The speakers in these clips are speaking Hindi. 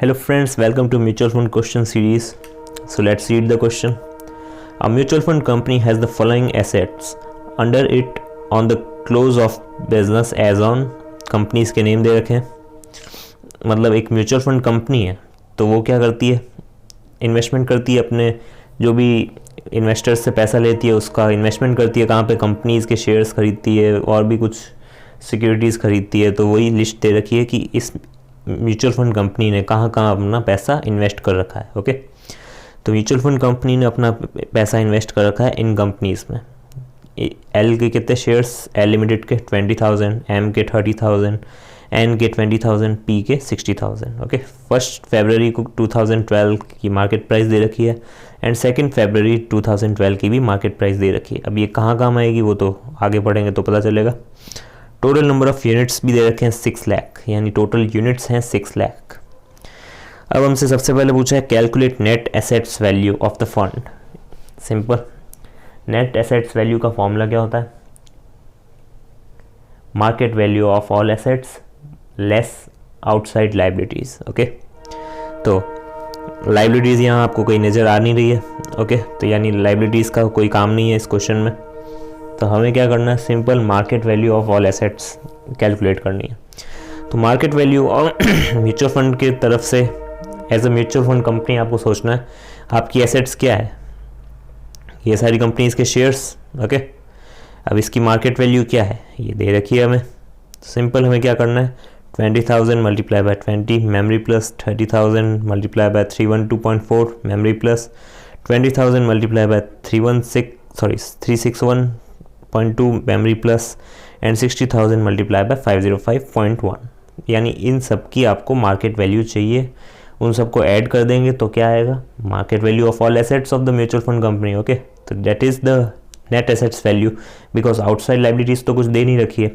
Hello friends, welcome to Mutual Fund question series. So let's read the question. A mutual fund company has the following assets under it on the close of business as on. Companies के नेम दे रखे हैं, मतलब एक म्यूचुअल फंड कंपनी है तो वो क्या करती है, इन्वेस्टमेंट करती है, अपने जो भी इन्वेस्टर्स से पैसा लेती है उसका इन्वेस्टमेंट करती है, कहाँ पे कंपनीज़ के शेयर्स खरीदती है और भी कुछ सिक्योरिटीज़ खरीदती है। तो वही लिस्ट दे रखी है कि इस म्यूचुअल फंड कंपनी ने कहाँ कहाँ अपना पैसा इन्वेस्ट कर रखा है। ओके, तो म्यूचुअल फंड कंपनी ने अपना पैसा इन्वेस्ट कर रखा है इन कंपनीज़ में। एल के कितने शेयर्स, एल लिमिटेड के 20,000, एम के 30,000, एन के 20,000, पी के 60,000। ओके, 1 फरवरी को 2012 की मार्केट प्राइस दे रखी है एंड 2 फरवरी 2012 की भी मार्केट प्राइस दे रखी है। अब ये कहाँ काम आएगी वो तो आगे पढ़ेंगे तो पता चलेगा। टोटल नंबर ऑफ यूनिट्स भी दे रखे हैं 6 लाख, यानी टोटल यूनिट्स हैं 6 लाख। अब हमसे सबसे पहले पूछा है calculate net assets value of the fund. Simple, net assets value का फॉर्मूला क्या होता है, market value of all assets less outside liabilities. Okay, तो लाइबिलिटीज़ यहाँ आपको कोई नज़र आ नहीं रही है। ओके, तो यानी लाइबिलिटीज़ का कोई काम नहीं है इस क्वेश्चन में, तो हमें क्या करना है, simple market value of all assets calculate करनी है। तो मार्केट वैल्यू और म्यूचुअल फंड की तरफ से as a mutual fund company आपको सोचना है आपकी एसेट्स क्या है, ये सारी कंपनीज के शेयर्स। ओके, अब इसकी मार्केट वैल्यू क्या है ये दे रखी है हमें। सिंपल हमें क्या करना है, 20,000 multiply by 20 memory plus 30,000 multiply by 312.4 memory plus 20,000 multiply by 361.2 memory plus and 60,000 multiply by 505.1, यानी इन सब की आपको मार्केट वैल्यू चाहिए। उन सबको ऐड कर देंगे तो क्या आएगा, market value of all assets of the mutual fund company. Okay, तो that is the net assets value, because outside liabilities तो कुछ दे नहीं रखी है,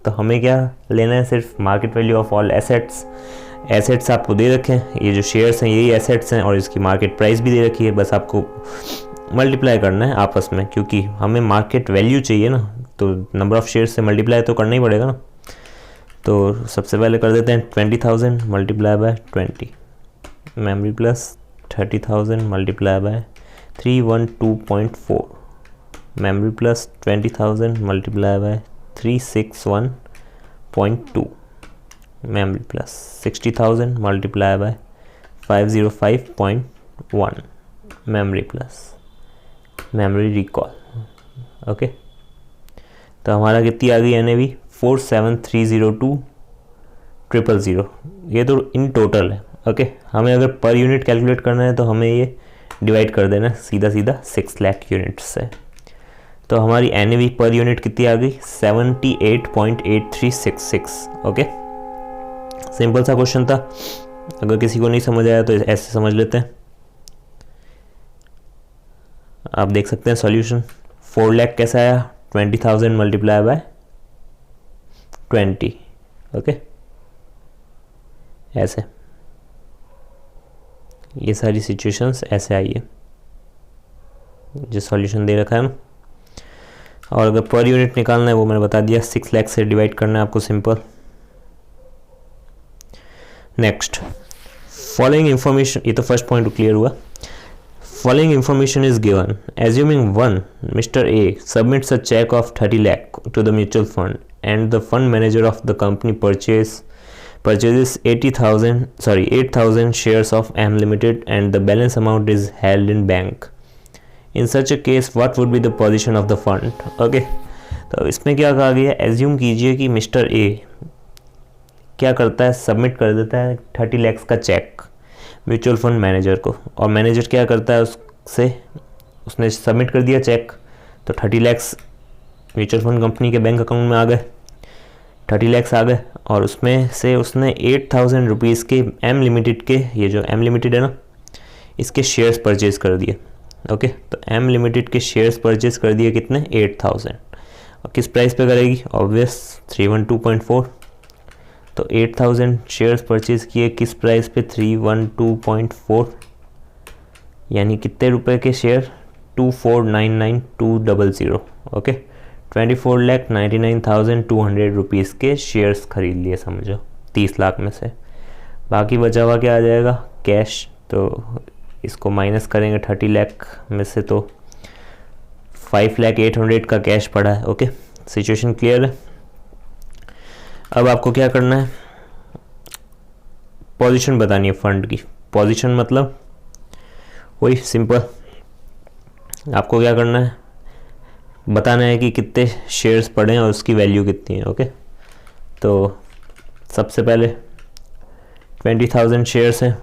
तो हमें क्या लेना है, सिर्फ market value of all assets. Assets आपको दे रखे हैं, ये जो शेयर्स हैं यही एसेट्स हैं और इसकी मार्केट प्राइस भी दे रखी है, बस आपको मल्टीप्लाई करना है आपस में, क्योंकि हमें मार्केट वैल्यू चाहिए ना, तो नंबर ऑफ शेयर्स से मल्टीप्लाई तो करना ही पड़ेगा ना। तो सबसे पहले कर देते हैं 20,000 multiply by 20 memory plus 30,000 multiply by 312.4 memory plus 20,000 multiply by 361.2 memory plus 60,000 multiply by 505.1 memory plus memory recall. Okay, तो हमारा कितनी आ गई NAV 47,302,000। ये तो इन टोटल है। ओके, हमें अगर पर यूनिट कैलकुलेट करना है तो हमें ये डिवाइड कर देना सीधा सीधा 6 लाख यूनिट्स से। तो हमारी NAV पर यूनिट कितनी आ गई, 78.8366। ओके, सिंपल सा क्वेश्चन था, अगर किसी को नहीं समझ आया तो ऐसे समझ लेते हैं। आप देख सकते हैं सॉल्यूशन। 4 लाख कैसा आया, 20,000 मल्टीप्लाई बाय 20। ओके, ऐसे ये सारी सिचुएशंस ऐसे आई है जो सॉल्यूशन दे रखा है ना। और अगर पर यूनिट निकालना है वो मैंने बता दिया, 6 लाख से डिवाइड करना है आपको, सिंपल। नेक्स्ट, फॉलोइंग इंफॉर्मेशन, ये तो फर्स्ट पॉइंट क्लियर हुआ। Following information is given. Assuming 1, Mr. A submits a check of 30 lakh to the mutual fund and the fund manager of the company purchases 8,000 shares of M Limited and the balance amount is held in bank. In such a case, what would be the position of the fund? Okay, तो इसमें क्या कहा गया है, एज्यूम कीजिए कि मिस्टर ए क्या करता है, सबमिट कर देता है 30 लाख का चेक म्यूचुअल फंड मैनेजर को, और मैनेजर क्या करता है, उससे उसने सबमिट कर दिया चेक, तो 30 लाख म्यूचुअल फंड कंपनी के बैंक अकाउंट में आ गए, 30 लाख आ गए, और उसमें से उसने 8,000 रुपीज़ के एम लिमिटेड के, ये जो एम लिमिटेड है ना, इसके शेयर्स परचेज़ कर दिए। ओके, तो एम लिमिटेड के शेयर्स परचेज़ कर दिए कितने, 8,000, और किस प्राइस पे करेगी, ऑब्वियस 312.4। तो 8,000 शेयर्स परचेज़ किए किस प्राइस पे, 312.4, यानी कितने रुपए के शेयर, 24,99,200। ओके, 24,99,200 रुपीज़ के शेयर्स खरीद लिए समझो 30 लाख में से। बाकी बचा हुआ क्या आ जाएगा, कैश। तो इसको माइनस करेंगे 30 लाख में से, तो 5,08,100 का कैश पड़ा है। ओके, सिचुएशन क्लियर है। अब आपको क्या करना है, पोजीशन बतानी है फंड की। पोजीशन मतलब वही सिंपल, आपको क्या करना है, बताना है कि कितने शेयर्स पड़े हैं और उसकी वैल्यू कितनी है। ओके, तो सबसे पहले 20,000 शेयर्स हैं,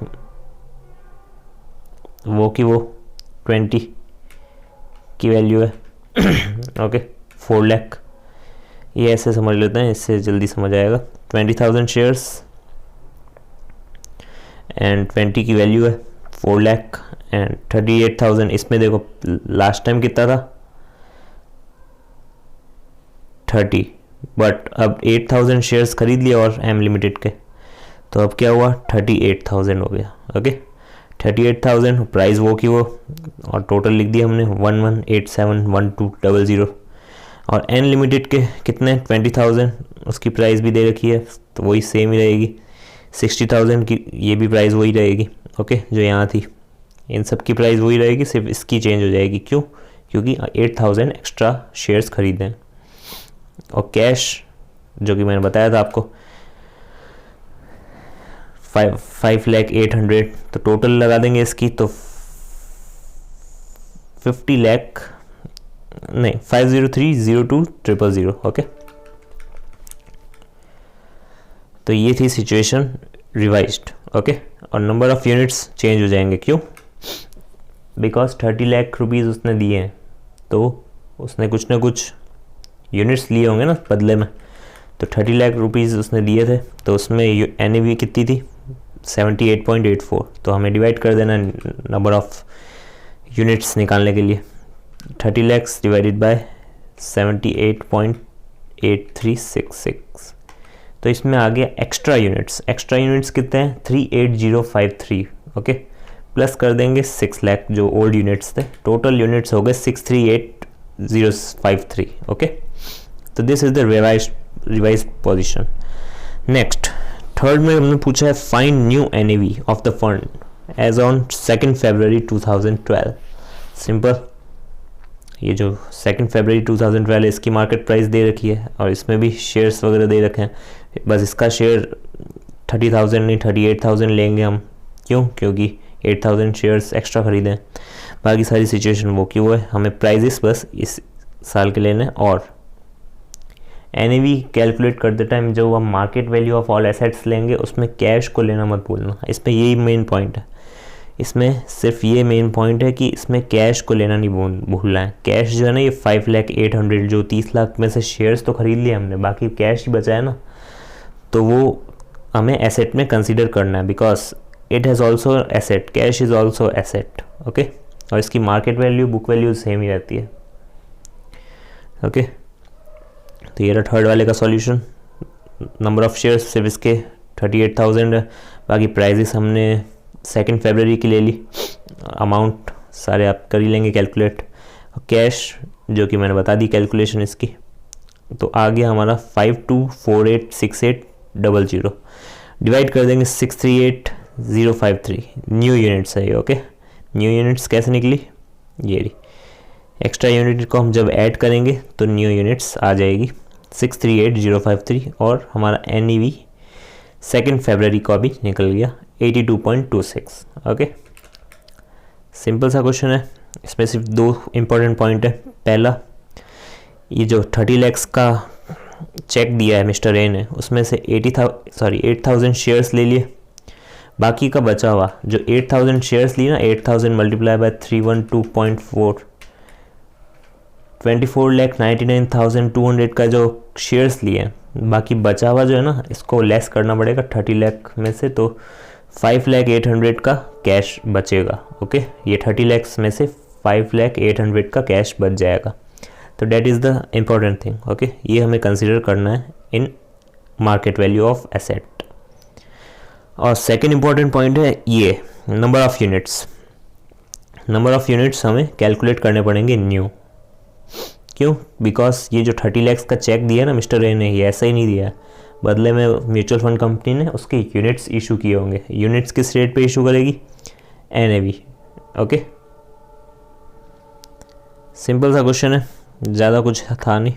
वो 20 की वैल्यू है। ओके, 4 लाख, ये ऐसे समझ लेते हैं, इससे जल्दी समझ आएगा। 20,000 शेयर्स एंड 20 की वैल्यू है 4 लाख एंड 38,000। इसमें देखो लास्ट टाइम कितना था, 30, बट अब 8,000 शेयर्स खरीद लिए और एम लिमिटेड के, तो अब क्या हुआ, 38,000 हो गया। ओके, 38,000 प्राइस वो की वो, और टोटल लिख दिया हमने 11871200। और एन लिमिटेड के कितने, 20,000, उसकी प्राइस भी दे रखी है, तो वही सेम ही रहेगी। 60,000 की ये भी प्राइस वही रहेगी। ओके, जो यहाँ थी, इन सब की प्राइस वही रहेगी, सिर्फ इसकी चेंज हो जाएगी। क्यों, क्योंकि 8,000 एक्स्ट्रा शेयर्स खरीदे हैं। और कैश जो कि मैंने बताया था आपको 5,08,100, तो टोटल लगा देंगे इसकी, तो 50 लाख नहीं, 503,02,000। ओके, तो ये थी सिचुएशन रिवाइज्ड। ओके, और नंबर ऑफ यूनिट्स चेंज हो जाएंगे। क्यों, बिकॉज 30 लाख रुपीज़ उसने दिए हैं, तो उसने कुछ ना कुछ यूनिट्स लिए होंगे ना बदले में। तो 30 लाख रुपीज़ उसने दिए थे, तो उसमें NAV कितनी थी, 78.84। तो हमें डिवाइड कर देना नंबर ऑफ यूनिट्स निकालने के लिए। 30 lakhs डिवाइडेड बाय 78.8366। तो इसमें आ गया एक्स्ट्रा यूनिट्स। एक्स्ट्रा यूनिट्स कितने हैं, 38053। ओके, प्लस कर देंगे 6 लाख जो ओल्ड यूनिट्स थे। टोटल यूनिट्स हो गए 638,053। ओके, तो this is the revise position. Next, third में हमने पूछा है find new NAV of the fund as on 2 फरवरी 2012। सिंपल, ये जो 2 फरवरी 2012 इसकी मार्केट प्राइस दे रखी है और इसमें भी शेयर्स वगैरह दे रखे हैं। बस इसका शेयर 30,000 नहीं 38,000 लेंगे हम। क्यों, क्योंकि 8,000 शेयर्स एक्स्ट्रा खरीदे हैं। बाकी सारी सिचुएशन वो की वो है, हमें प्राइजेस बस इस साल के लेने। और NAV कैलकुलेट करते टाइम जो हम market value of all assets लेंगे उसमें कैश को लेना मत भूलना। इसमें यही मेन पॉइंट है, इसमें सिर्फ ये मेन पॉइंट है कि इसमें कैश को लेना नहीं भूलना है। कैश जो है ना, ये 5,08,100 जो 30 लाख में से शेयर्स तो खरीद लिए हमने, बाकी कैश ही बचा है ना, तो वो हमें एसेट में कंसीडर करना है। Because it has also asset, cash is also asset. Okay, और इसकी market value book value same ही रहती है। ओके, तो ये रहा थर्ड वाले का सॉल्यूशन। नंबर ऑफ शेयर्स सिर्फ इसके 38,000 है, बाकी प्राइजेस हमने 2 फरवरी की ले ली। अमाउंट सारे आप कर ही लेंगे कैलकुलेट। कैश जो कि मैंने बता दी कैलकुलेशन इसकी, तो आ गया हमारा 52486800। डिवाइड कर देंगे 638,053। न्यू यूनिट्स है ये। ओके, न्यू यूनिट्स कैसे निकली, ये रही। एक्स्ट्रा यूनिट को हम जब ऐड करेंगे तो न्यू यूनिट्स आ जाएगी 638,053। और हमारा NAV 2 फरवरी को अभी निकल गया 82.26। ओके, सिंपल सा क्वेश्चन है। इसमें सिर्फ 2 इम्पोर्टेंट पॉइंट है। पहला, ये जो 30 lakhs का चेक दिया है मिस्टर ए ने, उसमें से 8,000 शेयर्स ले लिए। बाकी का बचा हुआ जो 8,000 शेयर्स लिए ना, 8,000 मल्टीप्लाई बाय 312.4, 24,99,200 का जो शेयर्स लिए हैं। बाकी बचा हुआ जो है ना, इसको लेस करना पड़ेगा 30 लाख में से, तो 5,08,100 का कैश बचेगा। ओके, ये 30 lakhs में से 5,08,100 का कैश बच जाएगा। तो that is the important thing. Okay, ये हमें कंसिडर करना है इन मार्केट वैल्यू ऑफ एसेट। और सेकेंड इम्पॉर्टेंट पॉइंट है ये number of units. Number of units हमें कैलकुलेट करने पड़ेंगे न्यू। क्यों, बिकॉज ये जो 30 lakhs का चेक दिया ना मिस्टर ए ने, ये ऐसा ही नहीं दिया है। बदले में म्यूचुअल फंड कंपनी ने उसके यूनिट्स इशू किए होंगे। यूनिट्स किस रेट पे इशू करेगी? NAV। ओके, सिंपल सा क्वेश्चन है, ज़्यादा कुछ था नहीं।